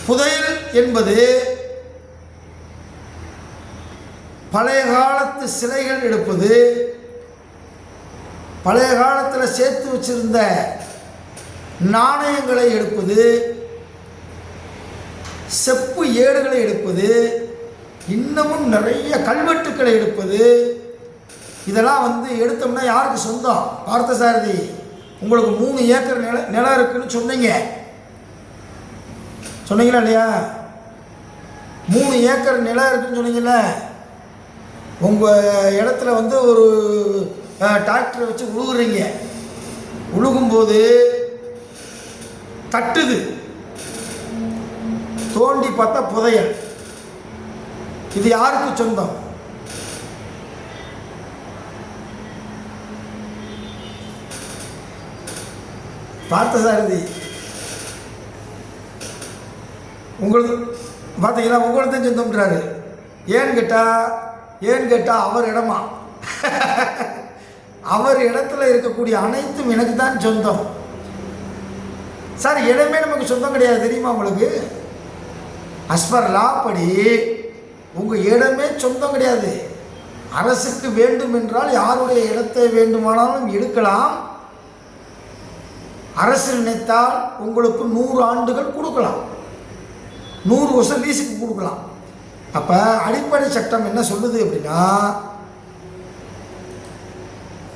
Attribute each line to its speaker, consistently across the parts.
Speaker 1: புதையல் என்பது பழைய காலத்து சிலைகள் எடுப்பது, பழைய காலத்தில் சேர்த்து வச்சிருந்த நாணயங்களை எடுப்பது, செப்பு ஏடுகளை எடுப்பது, இன்னமும் நிறைய கல்வெட்டுக்களை எடுப்பது. இதெல்லாம் எடுத்தோம்னா யாருக்கு சொந்தம்? பார்த்தசாரதி, உங்களுக்கு 3 ஏக்கர் நிலம் இருக்குன்னு சொன்னீங்களா இல்லையா? 3 ஏக்கர் நிலம் இருக்குன்னு சொன்னீங்கல்ல. உங்கள் இடத்துல ஒரு டிராக்டரை வச்சு உழுகுறீங்க. உழுகும்போது தட்டுது, தோண்டி பார்த்தா புதையல். இது யாருக்கு சொந்தம்? பார்த்தசாரதி, உங்களுக்கு பார்த்தீங்களா? உங்களுக்கு தான் சொந்தம்ன்றாரு. ஏன்னு கேட்டால் அவர் இடமா அவர் இடத்துல இருக்கக்கூடிய அனைத்தும் எனக்கு தான் சொந்தம். சார், இடமே நமக்கு சொந்தம் கிடையாது தெரியுமா உங்களுக்கு? அஸ்பர் லா படி உங்கள் இடமே சொந்தம் கிடையாது. அரசுக்கு வேண்டும் என்றால் யாருடைய இடத்தை வேண்டுமானாலும் எடுக்கலாம். அரசு நினைத்தால் உங்களுக்கு 100 ஆண்டுகள் கொடுக்கலாம், 100 வருஷம் லீஸுக்கு கொடுக்கலாம். அப்போ அடிப்படை சட்டம் என்ன சொல்லுது அப்படின்னா,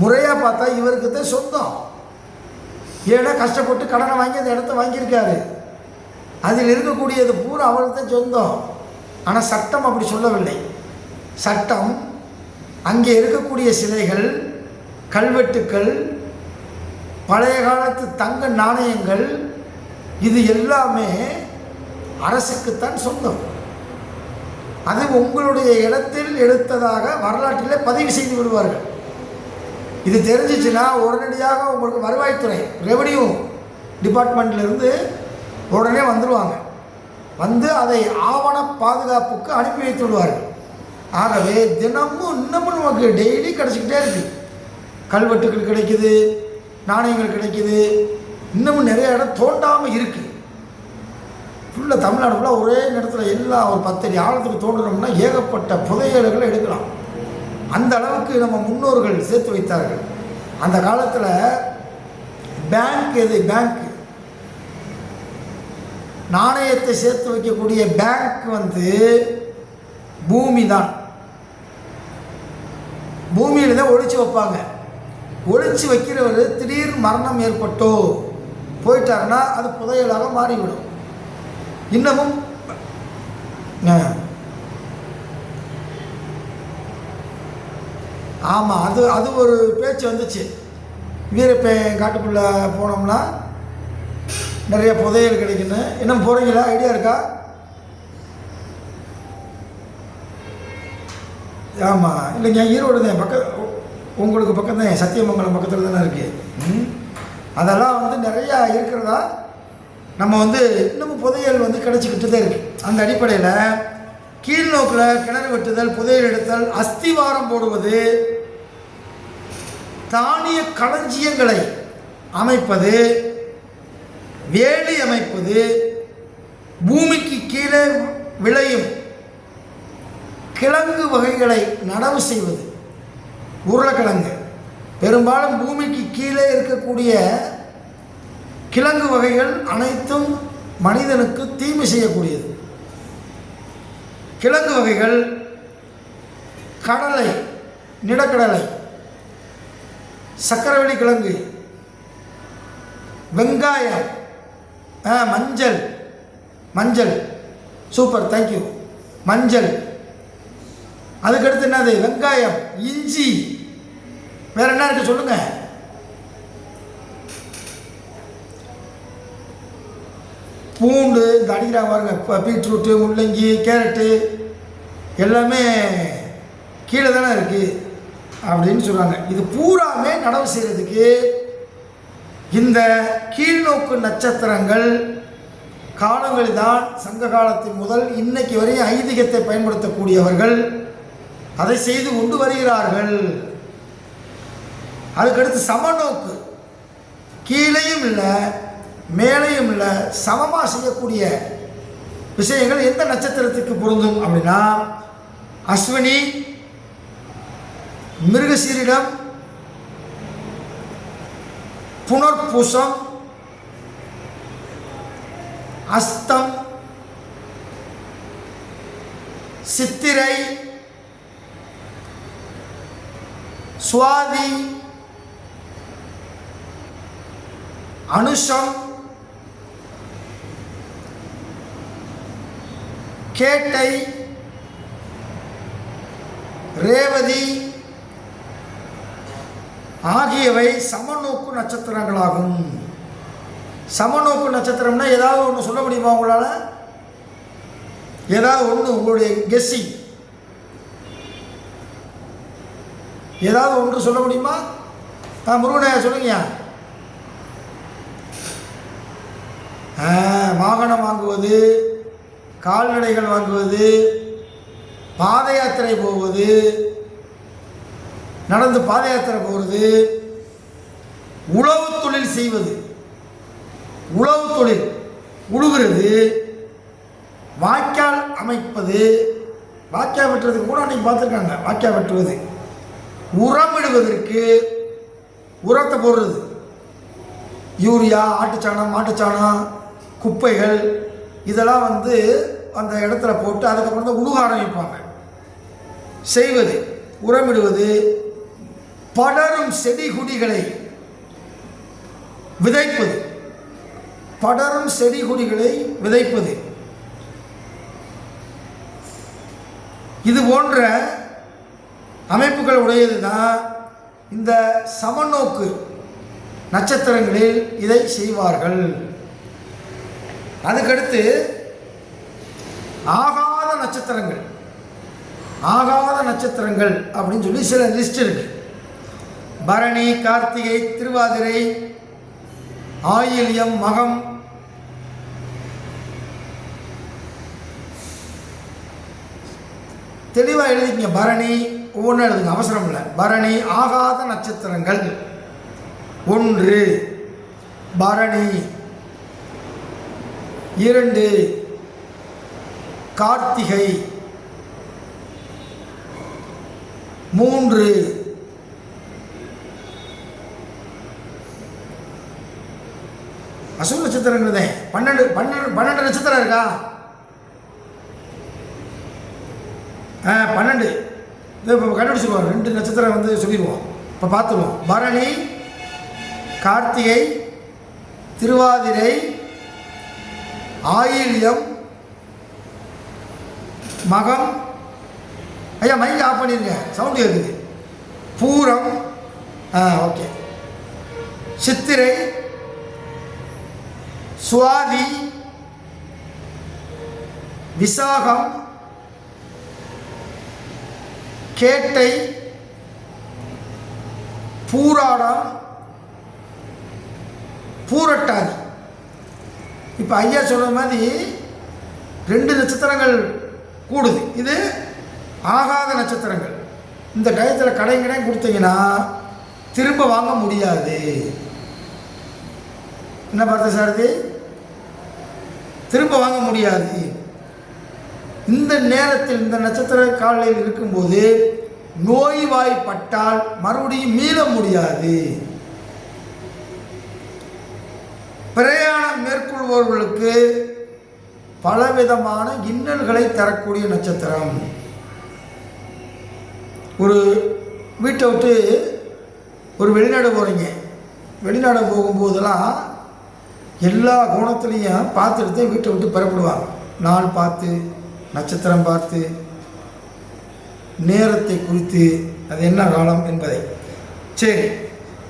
Speaker 1: முறையாக பார்த்தா இவருக்கு தான் சொந்தம். ஏன்னா கஷ்டப்பட்டு கடனை வாங்கி அந்த இடத்த வாங்கியிருக்காரு. அதில் இருக்கக்கூடியது பூரா அவருக்கு தான் சொந்தம். ஆனால் சட்டம் அப்படி சொல்லவில்லை. சட்டம் அங்கே இருக்கக்கூடிய சிலைகள், கல்வெட்டுக்கள், பழைய காலத்து தங்க நாணயங்கள், இது எல்லாமே அரசுக்குத்தான் சொந்தம். அது உங்களுடைய இடத்தில் எடுத்ததாக வரலாற்றிலே பதிவு செய்து விடுவார்கள். இது தெரிஞ்சிச்சுன்னா உடனடியாக உங்களுக்கு வருவாய்த்துறை, ரெவென்யூ டிபார்ட்மெண்ட்லேருந்து உடனே வந்துடுவாங்க. அதை ஆவண பாதுகாப்புக்கு அனுப்பி வைத்து விடுவார்கள். ஆகவே இன்னமும் நமக்கு டெய்லி கிடச்சிக்கிட்டே இருக்குது. கல்வெட்டுகள் கிடைக்குது, நாணயங்கள் கிடைக்குது. இன்னமும் நிறைய இடம் தோண்டாமல் இருக்குது. ஃபுல்லாக தமிழ்நாடு ஃபுல்லாக ஒரே நேரத்தில் எல்லாம் ஒரு 10 அடி ஆழத்துக்கு தோன்றணும்னா ஏகப்பட்ட புதையல்களை எடுக்கலாம். அந்த அளவுக்கு நம்ம முன்னோர்கள் சேர்த்து வைத்தார்கள். அந்த காலத்தில் பேங்க் நாணயத்தை சேர்த்து வைக்கக்கூடிய பேங்க் பூமி தான். பூமியில் தான் ஒழிச்சு வைப்பாங்க. ஒழிச்சு வைக்கிறவர் திடீர் மரணம் ஏற்பட்டோ போயிட்டாருன்னா அது புதையலாக மாறிவிடும். இன்னமும் ஆமாம், அது ஒரு பேச்சு வந்துச்சு. வீரப்பன் காட்டுக்குள்ளே போனோம்னா நிறைய புதையல் கிடைக்குன்னு. இன்னும் போகிறீங்களா? ஐடியா இருக்கா? ஆமாம், இல்லைங்க, ஈரோடு தான் உங்களுக்கு பக்கம் தான், சத்தியமங்கலம் பக்கத்தில் தானே இருக்குது. அதெல்லாம் நிறையா இருக்கிறதா நம்ம இன்னமும் புதையல் கிடச்சிக்கிட்டு தான் இருக்குது. அந்த அடிப்படையில் கீழ்நோக்கில் கிணறு வெட்டுதல், புதையல் எடுத்தல், அஸ்திவாரம் போடுவது, தானிய களஞ்சியங்களை அமைப்பது, வேலி அமைப்பது, பூமிக்கு கீழே விளையும் கிழங்கு வகைகளை நடவு செய்வது. உருளைக்கிழங்கு பெரும்பாலும் பூமிக்கு கீழே இருக்கக்கூடிய கிழங்கு வகைகள் அனைத்தும் மனிதனுக்கு தீமை செய்யக்கூடியது. கிழங்கு வகைகள் கடலை, நிலக்கடலை, சக்கரவள்ளி கிழங்கு, வெங்காயம், மஞ்சள், சூப்பர், தேங்க்யூ. மஞ்சள், அதுக்கடுத்து என்னது? வெங்காயம், இஞ்சி, வேற என்ன இருக்கு சொல்லுங்க? பூண்டு, இந்த அடிக்கிறாங்க பாருங்க, பீட்ரூட்டு, முள்ளங்கி, கேரட்டு எல்லாமே கீழே தானே இருக்குது அப்படின்னு சொல்கிறாங்க. இது பூராமே நடவு செய்கிறதுக்கு இந்த கீழ்நோக்கு நட்சத்திரங்கள் காலங்களில் தான் சங்க காலத்தின் முதல் இன்னைக்கு வரையும் ஐதீகத்தை பயன்படுத்தக்கூடியவர்கள் அதை செய்து கொண்டு வருகிறார்கள். அதுக்கடுத்து சமநோக்கு, கீழையும் இல்லை மேலையும் இல்லை, சமமாக செய்யக்கூடிய விஷயங்கள் எந்த நட்சத்திரத்துக்கு பொருந்தும் அப்படின்னா அஸ்வினி, மிருகசீரிடம், புனர்பூசம், அஸ்தம், சித்திரை, சுவாதி, அனுஷம், கேட்டை, ரேவதி ஆகியவை சமநோக்கு நட்சத்திரங்களாகும். சமநோக்கு நட்சத்திரம்னா ஏதாவது ஒன்று சொல்ல முடியுமா உங்களால்? ஏதாவது ஒன்று உங்களுடைய கெஸ்ஸிங் ஏதாவது ஒன்று சொல்ல முடியுமா? முருகனையா சொல்லுங்கயா. வாகனம் வாங்குவது, கால்நடைகள் வாங்குவது, பாத யாத்திரை போவது, நடந்து பாத யாத்திரை போகிறது, உழவு தொழில் செய்வது, உழவு தொழில் உழுகிறது, வாய்க்கால் அமைப்பது, வாய்க்கால் வெட்டுறதுக்கு கூட அன்றைக்கி பார்த்துருக்காங்க. வாய்க்கால் வெட்டுவது, உரமிடுவதற்கு உரத்தை போடுறது, யூரியா, ஆட்டுச்சாணம், மாட்டுச்சாணம், குப்பைகள் இதெல்லாம் அந்த இடத்துல போட்டு அதுக்கப்புறம் தான் உழுக ஆரம்பிப்பாங்க. செய்வது, உரமிடுவது, படரும் செடி கொடிகளை விதைப்பது, படரும் செடி கொடிகளை விதைப்பது, இது போன்ற அமைப்புகள் உடையது தான் இந்த சமநோக்கு நட்சத்திரங்களில் இதை செய்வார்கள். அதுக்கடுத்து ஆகாத நட்சத்திரங்கள், ஆகாத நட்சத்திரங்கள் அப்படின்னு சொல்லி சில லிஸ்ட் இருக்கு. பரணி, கார்த்திகை, திருவாதிரை, ஆயில்யம், மகம், தெளிவாக எழுதிங்க. பரணி ஒவ்வொன்றும் எழுதுங்க, அவசரம் இல்லை. பரணி ஆகாத நட்சத்திரங்கள்: 1 பரணி, 2 கார்த்திகை, 3 அசுவ நட்சத்திரங்கள் தான். 12 நட்சத்திரம் இருக்கா? 12. இதை இப்போ கண்டுபிடிச்சிருவோம். 2 நட்சத்திரம் சொல்லிடுவோம். இப்போ பார்த்துருவோம். பரணி, கார்த்திகை, திருவாதிரை, ஆயில்யம், மகம். ஐயா மைக் ஆஃப் பண்ணிருங்க, சவுண்டு கேட்குது. பூரம், ஓகே, சித்திரை, சுவாதி, விசாகம், கேட்டை, பூராடம், பூரட்டாதி. இப்போ ஐயா சொல்கிற மாதிரி 2 நட்சத்திரங்கள் கூடுது. இது ஆகாத நட்சத்திரங்கள். இந்த டயத்தில் கடைங்கடை கொடுத்தீங்கன்னா திரும்ப வாங்க முடியாது. என்ன பார்த்த சாரதி? திரும்ப வாங்க முடியாது. இந்த நேரத்தில் இந்த நட்சத்திர காலையில் இருக்கும்போது நோய்வாய்ப்பட்டால் மறுபடியும் மீள முடியாது. பிரயாணம் மேற்கொள்பவர்களுக்கு பலவிதமான இன்னல்களை தரக்கூடிய நட்சத்திரம். ஒரு வீட்டை விட்டு ஒரு வெளிநாடு போகிறீங்க. வெளிநாடு போகும்போதெல்லாம் எல்லா கோணத்துலேயும் பார்த்துட்டு தான் வீட்டை விட்டு புறப்படுவாங்க. நாள் பார்த்து, நட்சத்திரம் பார்த்து, நேரத்தை குறித்து, அது என்ன காலம் என்பதை. சரி,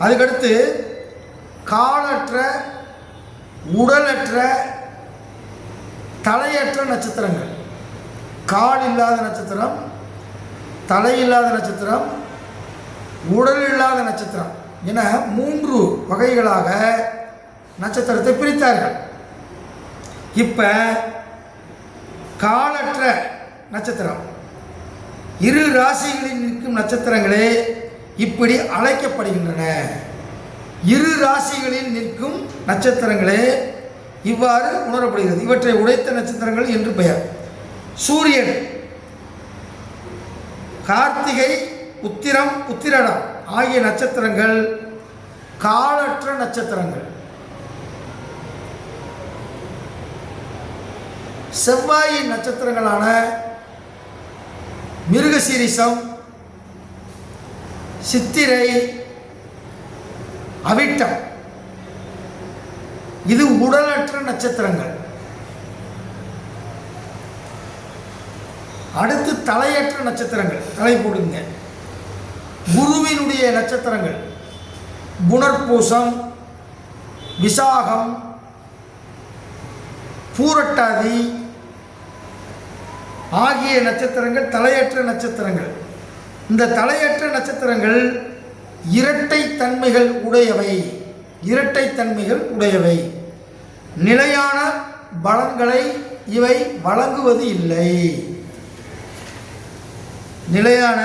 Speaker 1: அதுக்கடுத்து காலற்ற, உடலற்ற, தலையற்ற நட்சத்திரங்கள். கால் இல்லாத நட்சத்திரம், தலை இல்லாத நட்சத்திரம், உடல் இல்லாத நட்சத்திரம் என 3 வகைகளாக நட்சத்திரத்தை பிரித்தார்கள். இப்போ காலற்ற நட்சத்திரம், 2 ராசிகளில் நிற்கும் நட்சத்திரங்களே இப்படி அழைக்கப்படுகின்றன. 2 ராசிகளில் நிற்கும் நட்சத்திரங்களே இவ்வாறு உணரப்படுகிறது. இவற்றை உடைத்த நட்சத்திரங்கள் என்று பெயர். சூரியன், கார்த்திகை, உத்திரம், உத்திரடம் ஆகிய நட்சத்திரங்கள் காலற்ற நட்சத்திரங்கள். செவ்வாயின் நட்சத்திரங்களான மிருகசீரிஷம், சித்திரை, அவிட்டம் இது உடலற்ற நட்சத்திரங்கள். அடுத்து தலையற்ற நட்சத்திரங்கள். தலை போடுங்க. குருவினுடைய நட்சத்திரங்கள் புனர்பூசம், விசாகம், பூரட்டாதி ஆகிய நட்சத்திரங்கள் தலையற்ற நட்சத்திரங்கள். இந்த தலையற்ற நட்சத்திரங்கள் இரட்டைத்தன்மைகள் உடையவை. இரட்டைத்தன்மைகள் உடையவை. நிலையான பலன்களை இவை வழங்குவது இல்லை. நிலையான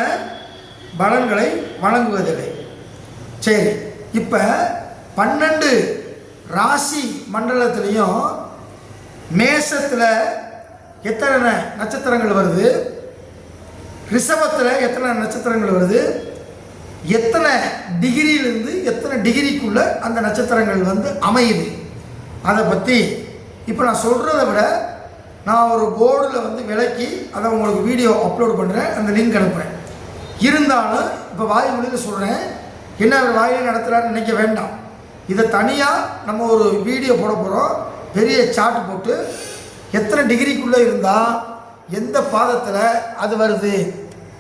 Speaker 1: பலன்களை வழங்குவதில்லை. சரி, இப்போ 12 ராசி மண்டலத்திலையும் மேஷத்தில் எத்தனை நட்சத்திரங்கள் வருது, ரிஷபத்தில் எத்தனை நட்சத்திரங்கள் வருது, எத்தனை டிகிரியிலிருந்து எத்தனை டிகிரிக்குள்ளே அந்த நட்சத்திரங்கள் வந்து அமையுது, அதை பற்றி இப்போ நான் சொல்கிறத விட நான் ஒரு போர்டில் வந்து விளக்கி அதை உங்களுக்கு வீடியோ அப்லோட் பண்ணுறேன், அந்த லிங்க் அனுப்புகிறேன். இருந்தாலும் இப்போ வாய் மொழியில் சொல்கிறேன், என்ன அவர் வாயில் நடத்துகிறாருன்னு நினைக்க வேண்டாம். இதை தனியாக நம்ம ஒரு வீடியோ போட போகிறோம். பெரிய சார்ட் போட்டு எத்தனை டிகிரிக்குள்ளே இருந்தால் எந்த பாதத்தில் அது வருது